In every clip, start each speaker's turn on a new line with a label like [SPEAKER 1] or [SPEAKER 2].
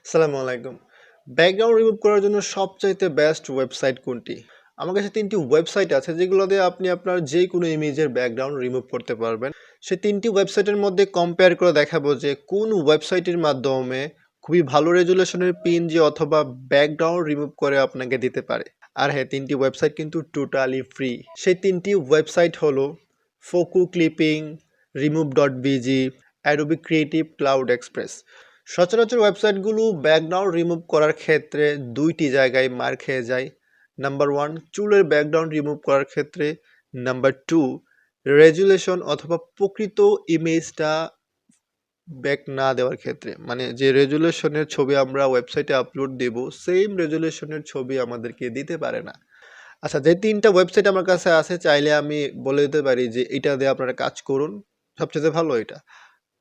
[SPEAKER 1] আসসালামু আলাইকুম। Background remove করার জন্য সবচাইতে বেস্ট ওয়েবসাইট কোনটি? আমার কাছে ৩ টি ওয়েবসাইট আছে যেগুলো দিয়ে আপনি আপনার যেকোনো ইমেজের ব্যাকগ্রাউন্ড রিমুভ করতে পারবেন। সেই ৩ টি ওয়েবসাইটের মধ্যে কম্পেয়ার করে দেখাবো যে কোন ওয়েবসাইটের মাধ্যমে খুবই ভালো রেজোলিউশনের পিএনজি অথবা ব্যাকগ্রাউন্ড রিমুভ করে আপনাকে দিতে পারে। আর হ্যাঁ, ৩ টি ওয়েবসাইট কিন্তু টোটালি ফ্রি। সেই ৩ টি ওয়েবসাইট হলো ফোকু clipping, remove.bg, Adobe creative cloud express. সচরাচর ওয়েবসাইটগুলো ব্যাকগ্রাউন্ড রিমুভ করার ক্ষেত্রে ২টি জায়গায় মার খেয়ে যায়। নাম্বার 1 চুলের ব্যাকগ্রাউন্ড রিমুভ করার ক্ষেত্রে, নাম্বার 2 রেজুলেশন অথবা প্রকৃত ইমেজটা ব্যাক না দেওয়ার ক্ষেত্রে। মানে যে রেজুলেশনের ছবি আমরা ওয়েবসাইটে আপলোড দেব, সেম রেজুলেশনের ছবি আমাদেরকে দিতে পারে না। আচ্ছা, যে ৩টা ওয়েবসাইট আমার কাছে আছে চাইলে আমি বলে দিতে পারি যে এটা দিয়ে আপনারা কাজ করুন। সবচেয়ে ভালো এটা।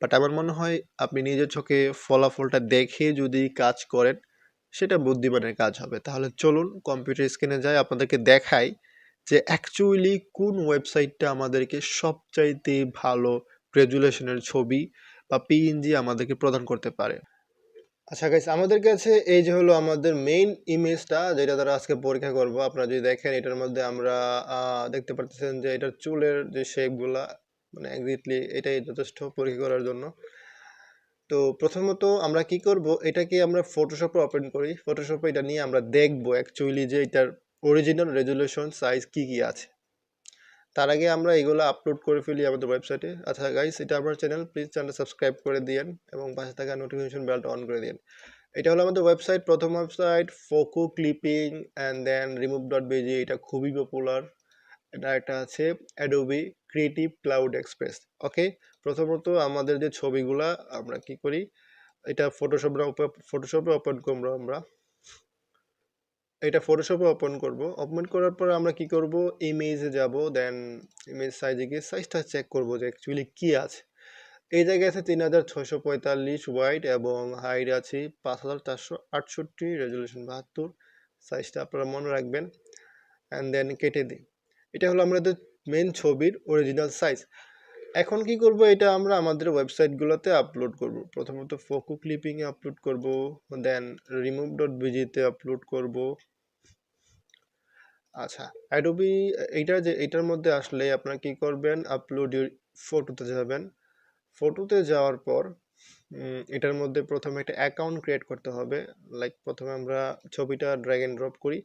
[SPEAKER 1] বাট আমার মনে হয় আপনি নিজের চোখে ফলাফলটা দেখে যদি কাজ করেন সেটা বুদ্ধিমানের কাজ হবে। তাহলে চলুন কম্পিউটার স্ক্রিনে যাই, আপনাদেরকে দেখাই যে অ্যাকচুয়ালি কোন ওয়েবসাইটটা আমাদেরকে সবচাইতে ভালো রেজুলেশনের ছবি বা পিএনজি আমাদেরকে প্রদান করতে পারে। আচ্ছা গাইস, আমাদের কাছে এই যে হলো আমাদের মেইন ইমেজটা যেটা দ্বারা আজকে পরীক্ষা করব। আপনারা যদি দেখেন এটার মধ্যে আমরা দেখতে পারতেছেন যে এটার চুলের যে শেপগুলা মানে এক্স্যাক্টলি এটাই যথেষ্ট পরীক্ষা করার জন্য। তো প্রথমত আমরা কি করব, এটাকে আমরা ফটোশপে ওপেন করি। ফটোশপে এটা নিয়ে আমরা দেখব অ্যাকচুয়ালি যে এটার অরিজিনাল রেজুলেশন সাইজ কি কি আছে। তার আগে আমরা এগুলো আপলোড করে ফেলি আমাদের ওয়েবসাইটে। আচ্ছা গাইস, এটা আমার চ্যানেল, প্লিজ চ্যানেলটা সাবস্ক্রাইব করে দিয়েন এবং পাশে থাকা নোটিফিকেশন বেলটা অন করে দিন। এটা হলো আমাদের ওয়েবসাইট, প্রথম website Foco clipping and then remove.bg, এটা খুবই পপুলার। এটা একটা আছে Adobe creative cloud express. Okay, প্রথমত আমাদের যে ছবিগুলা আমরা কি করি, এটা ফটোশপে ওপেন করবো আমরা। এটা ফটোশপে ওপেন করব। ওপেন করার পর আমরা কি করব, ইমেজে যাব, দেন ইমেজ সাইজে গিয়ে সাইজটা চেক করব যে অ্যাকচুয়ালি কি আছে। এই জায়গায় আছে ৩৪৪৫ ওয়াইড এবং হাইট আছে ৫৪৬৮, রেজুলেশন ৭২, সাইজটা আপনারা মনে রাখবেন অ্যান্ড দেন কেটে দিই। এটা হলো আমাদের মেন ছবির অরিজিনাল সাইজ। এখন কি করব, এটা আমরা আমাদের ওয়েবসাইটগুলোতে আপলোড করব। প্রথমত ফোকো ক্লিপিংয়ে আপলোড করব, দেন remove.bg-তে আপলোড করব। আচ্ছা, অ্যাডোবি এটার মধ্যে আসলে আপনারা কি করবেন, আপলোড ইউর ফটোতে যাবেন। ফটোতে যাওয়ার পর এটার মধ্যে প্রথমে একটা অ্যাকাউন্ট ক্রিয়েট করতে হবে। লাইক প্রথমে আমরা ছবিটা ড্র্যাগ এন্ড ড্রপ করি,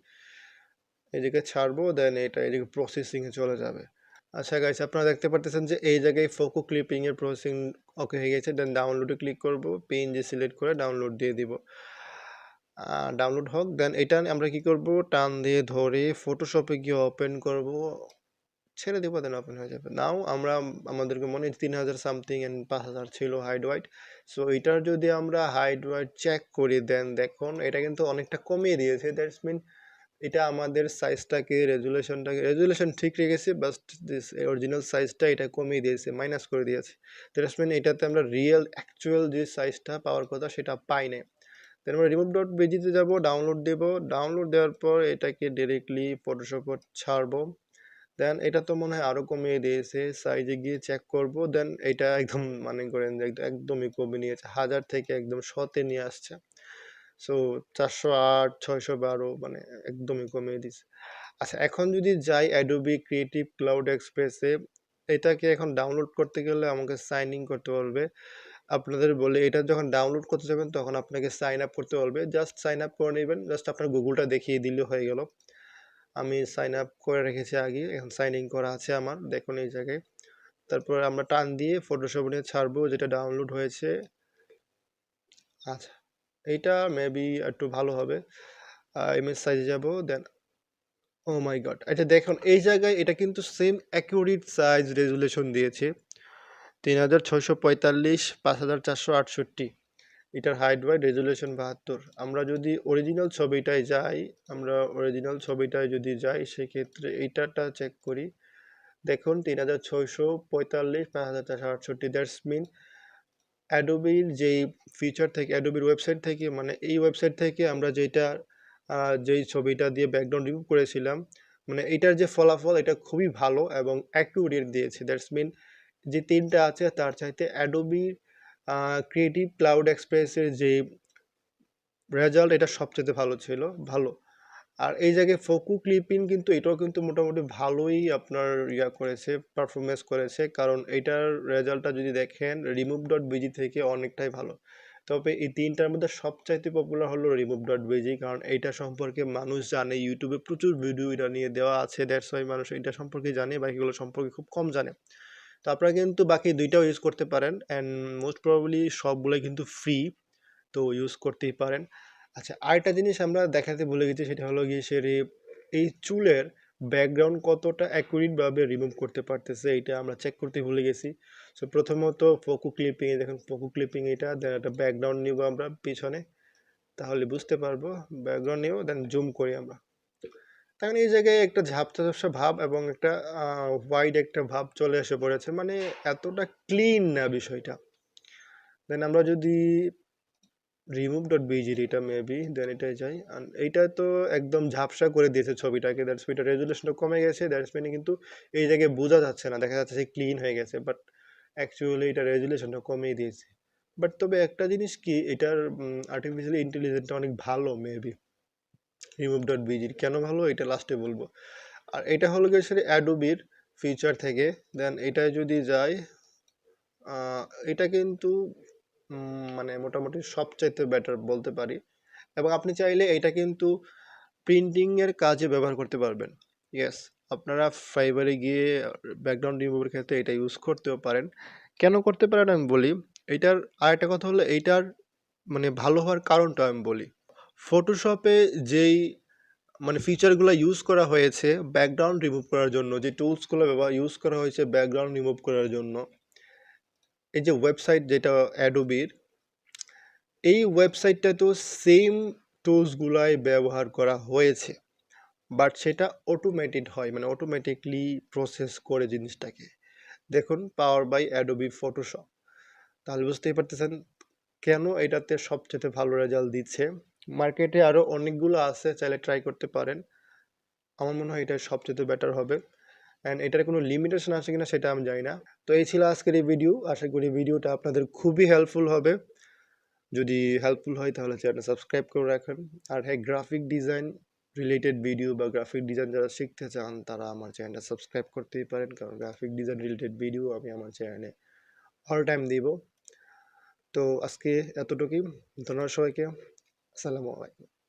[SPEAKER 1] এদিকে ছাড়বো, দেন এটা এদিকে প্রসেসিংয়ে চলে যাবে। আচ্ছা গাইস, আপনারা দেখতে পারতেছেন যে এই জায়গায় ফোকো ক্লিপিং এর প্রসেসিং ওকে হয়ে গেছে। দেন ডাউনলোডে ক্লিক করব, পিএনজি সিলেক্ট করে ডাউনলোড দিয়ে দিব। ডাউনলোড হোক, দেন এটা আমরা কি করব, টান দিয়ে ধরে ফটোশপে গিয়ে ওপেন করব, ছেড়ে দিব, দেন ওপেন হয়ে যাবে। নাও আমরা আমাদেরকে মনে হয় ৩০০০ সামথিং এন্ড ৫০০০ ছিল হাইড ওয়াইট। সো এটার যদি আমরা হাইড ওয়াইট চেক করি, দেন দেখুন এটা কিন্তু অনেকটা কমিয়ে দিয়েছে। দ্যাটস মিন এটা আমাদের সাইজটাকে রেজুলেশন ঠিক রেখেছে, বাট দিস অরিজিনাল সাইজটা এটা কমিয়ে দিয়েছে, মাইনাস করে দিয়েছে। দ্যাটস মিন এটাতে আমরা রিয়েল অ্যাকচুয়াল যে সাইজটা পাওয়ার কথা সেটা পাই না। দেন আমরা remove.bg-তে যাব, ডাউনলোড দেব। ডাউনলোড দেওয়ার পর এটাকে ডিরেক্টলি ফটোশপে ছাড়বো। দেন এটা তো মনে হয় আরো কমিয়ে দিয়েছে, সাইজে গিয়ে চেক করব। দেন এটা একদম মনে করেন যে একদমই কমিয়ে নিয়েছে, ১০০০ থেকে একদম ১০০-তে নিয়ে আসছে। সো ৪০৮, ৬১২ মানে একদমই কমিয়ে দিছে। আচ্ছা, এখন যদি যাই অ্যাডোবি ক্রিয়েটিভ ক্লাউড এক্সপ্রেসে, এটাকে এখন ডাউনলোড করতে গেলে আমাকে সাইন ইন করতে বলবে। আপনাদের বলে এটা যখন ডাউনলোড করতে যাবেন তখন আপনাকে সাইন আপ করতে বলবে। জাস্ট সাইন আপ করে নেবেন, জাস্ট আপনার গুগলটা দেখিয়ে দিলে হয়ে গেল। আমি সাইন আপ করে রেখেছি আগে, এখন সাইন ইন করা আছে আমার, দেখুন এই জায়গায়। তারপর আমরা টান দিয়ে ফটোশপ নিয়ে ছাড়বো যেটা ডাউনলোড হয়েছে। আচ্ছা, এইটা মেবি একটু ভালো হবে। ইমেজ সাইজে যাব, দেন ও মাই গড, এটা দেখুন এই জায়গায় এটা কিন্তু সেম অ্যাকুরেট সাইজ রেজুলেশন দিয়েছে, ৩৬৪৫, ৫৪৬৮। এটার হাইট ওয়াইড রেজুলেশন ৭২। আমরা যদি অরিজিনাল ছবিটায় যাই, সেক্ষেত্রে এইটাটা চেক করি। দেখুন ৩৬৪৫, ৫৪৬৮, দ্যাটস মিন অ্যাডোবির যেই ফিচার থেকে, অ্যাডোবির ওয়েবসাইট থেকে, মানে এই ওয়েবসাইট থেকে আমরা যেই ছবিটা দিয়ে ব্যাকগ্রাউন্ড রিমুভ করেছিলাম, মানে এটার যে ফলাফল এটা খুবই ভালো এবং অ্যাকুরেট দিয়েছে। দ্যাটস মিন যে ৩টা আছে তার চাইতে অ্যাডোবির ক্রিয়েটিভ ক্লাউড এক্সপ্রেসের যে রেজাল্ট এটা সবচাইতে ভালো ছিল, ভালো। আর এই জায়গায় ফোকু ক্লিপিং কিন্তু এটাও কিন্তু মোটামুটি ভালোই আপনার করেছে, পারফরম্যান্স করেছে। কারণ এইটার রেজাল্টটা যদি দেখেন remove.bg থেকে অনেকটাই ভালো। তবে এই ৩ টার মধ্যে সবচাইতে পপুলার হলো remove.bg, কারণ এইটা সম্পর্কে মানুষ জানে। YouTube এ প্রচুর ভিডিও এটা নিয়ে দেওয়া আছে। দ্যাটস ওয়াই মানুষ এটা সম্পর্কে জানে, বাকিগুলো সম্পর্কে খুব কম জানে। তো আপনারা কিন্তু বাকি ২ টাও ইউজ করতে পারেন, অ্যান্ড মোস্ট প্রবাবলি সবগুলাই কিন্তু ফ্রি, তো ইউজ করতেই পারেন। আচ্ছা, আরেকটা জিনিস আমরা দেখাতে ভুলে গেছি, সেটা হলো গিয়ে এই চুলের ব্যাকগ্রাউন্ড কতটা অ্যাকুরেট ভাবে রিমুভ করতে পারতেছে, এটা আমরা চেক করতে ভুলে গেছি। সো প্রথমত ফোকু ক্লিপিং, দেখুন ফোকু ক্লিপিং এটা, দেন একটা ব্যাকগ্রাউন্ড নিব আমরা পিছনে, তাহলে বুঝতে পারবো। ব্যাকগ্রাউন্ড নিব, দেন জুম করি আমরা। তখন এই জায়গায় একটা ঝাপসা ঝাপসা ভাব এবং একটা হোয়াইট একটা ভাব চলে এসে পড়েছে, মানে এতটা ক্লিন না বিষয়টা। দেন আমরা যদি remove.bg এটা মেবি, দেন এটাই যাই, আর এইটা তো একদম ঝাপসা করে দিয়েছে ছবিটাকে, দ্যাটস মিন রেজুলেশনটা কমে গেছে, দ্যাটস মিন কিন্তু এই জায়গায় বোঝা যাচ্ছে না, দেখা যাচ্ছে যে ক্লিন হয়ে গেছে, বাট অ্যাকচুয়ালি এটা রেজুলেশনটা কমিয়ে দিয়েছে। বাট তবে একটা জিনিস কি, এটার আর্টিফিশিয়াল ইন্টেলিজেন্সটা অনেক ভালো মেবি remove.bg। কেন ভালো এটা লাস্টে বলবো। আর এটা হলো গিয়ে অ্যাডোবির ফিচার থেকে। দেন এটায় যদি যাই, এটা কিন্তু মানে মোটামুটি সবচাইতে বেটার বলতে পারি। এবং আপনি চাইলে এটা কিন্তু প্রিন্টিং এর কাজে ব্যবহার করতে পারবেন। ইয়েস, আপনারা ফাইবারে গিয়ে ব্যাকগ্রাউন্ড রিমুভের ক্ষেত্রে এটা ইউজ করতেও পারেন। কেন করতে পারেন আমি বলি। এইটার আরেকটা কথা হলো, এইটার মানে ভালো হওয়ার কারণটা আমি বলি। ফটোশপে যেই মানে ফিচারগুলো ইউজ করা হয়েছে ব্যাকগ্রাউন্ড রিমুভ করার জন্য, যে টুলসগুলো ইউজ করা হয়েছে ব্যাকগ্রাউন্ড রিমুভ করার জন্য, এই যে ওয়েবসাইট যেটা অ্যাডোবির, এই ওয়েবসাইটটাতেও সেম টুলসগুলাই ব্যবহার করা হয়েছে, বাট সেটা অটোমেটেড হয়, মানে অটোমেটিকলি প্রসেস করে জিনিসটাকে। দেখুন, পাওয়ার বাই অ্যাডোবি ফটোশপ। তাহলে বুঝতেই পারতেছেন কেন এটাতে সবচেয়ে ভালো রেজাল্ট দিচ্ছে। মার্কেটে আরও অনেকগুলো আছে, চাইলে ট্রাই করতে পারেন। আমার মনে হয় এটা সবচেয়ে বেটার হবে, অ্যান্ড এটার কোনো লিমিটেশন আছে কিনা সেটা আমি জানি না। তো এই ছিল আজকের এই ভিডিও। আশা করি ভিডিওটা আপনাদের খুবই হেল্পফুল হবে। যদি হেল্পফুল হয় তাহলে চ্যানেলটা সাবস্ক্রাইব করে রাখেন। আর হ্যাঁ, গ্রাফিক ডিজাইন রিলেটেড ভিডিও বা গ্রাফিক ডিজাইন যারা শিখতে চান তারা আমার চ্যানেলটা সাবস্ক্রাইব করতেই পারেন, কারণ গ্রাফিক ডিজাইন রিলেটেড ভিডিও আমি আমার চ্যানেলে অল টাইম দিব। তো আজকে এতটুকুই। ধন্যবাদ সবাইকে। আসসালামু আলাইকুম।